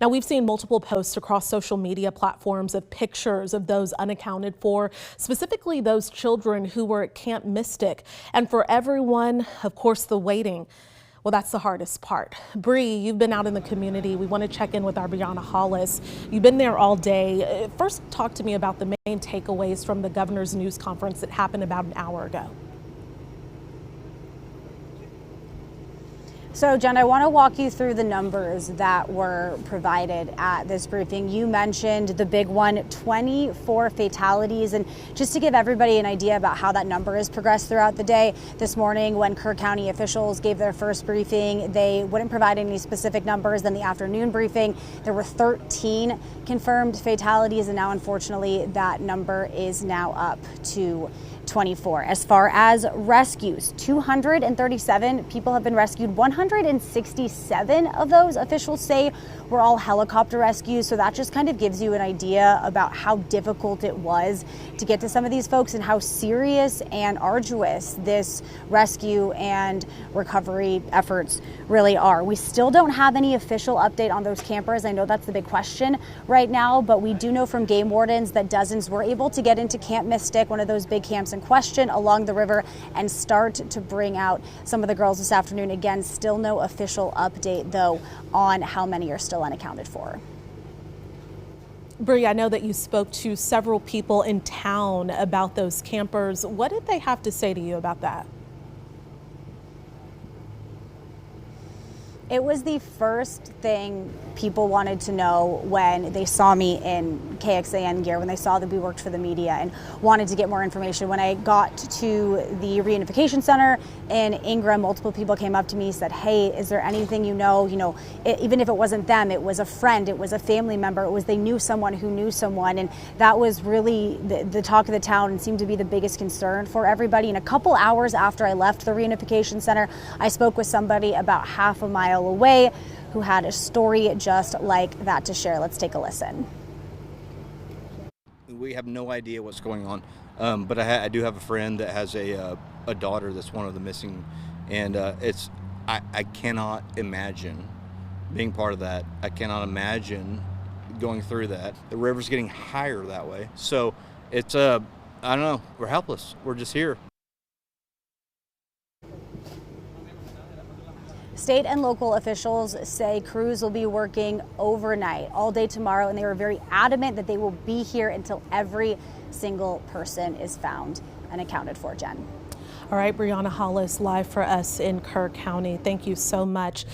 Now, we've seen multiple posts across social media platforms of pictures of those unaccounted for, specifically those children who were at Camp Mystic. And for everyone, of course, the waiting. Well, that's the hardest part. Bree, you've been out in the community. We want to check in with our Brianna Hollis. You've been there all day. First, talk to me about the main takeaways from the governor's news conference that happened about an hour ago. So, Jen, I want to walk you through the numbers that were provided at this briefing. You mentioned the big one, 24 fatalities. And just to give everybody an idea about how that number has progressed throughout the day, this morning when Kerr County officials gave their first briefing, they wouldn't provide any specific numbers. Then the afternoon briefing, there were 13 confirmed fatalities. And now, unfortunately, that number is now up to 24. As far as rescues, 237 people have been rescued. 167 of those, officials say, were all helicopter rescues. So that just kind of gives you an idea about how difficult it was to get to some of these folks and how serious and arduous this rescue and recovery efforts really are. We still don't have any official update on those campers. I know that's the big question right now, but we do know from game wardens that dozens were able to get into Camp Mystic, one of those big camps in question along the river, and start to bring out some of the girls this afternoon. Again, still no official update, though, on how many are still unaccounted for. Bree, I know that you spoke to several people in town about those campers. What did they have to say to you about that? It was the first thing people wanted to know when they saw me in KXAN gear, when they saw that we worked for the media and wanted to get more information. When I got to the reunification center in Ingram, multiple people came up to me and said, hey, is there anything you know? Even if it wasn't them, it was a friend, it was a family member, it was they knew someone who knew someone. And that was really the talk of the town and seemed to be the biggest concern for everybody. And a couple hours after I left the reunification center, I spoke with somebody about half a mile away who had a story just like that to share. Let's take a listen. We have no idea what's going on, but I do have a friend that has a daughter that's one of the missing, and I cannot imagine being part of that. I cannot imagine going through that. The river's getting higher that way, so it's I don't know. We're helpless. We're just here. State and local officials say crews will be working overnight all day tomorrow, and they were very adamant that they will be here until every single person is found and accounted for, Jen. All right, Brianna Hollis live for us in Kerr County. Thank you so much.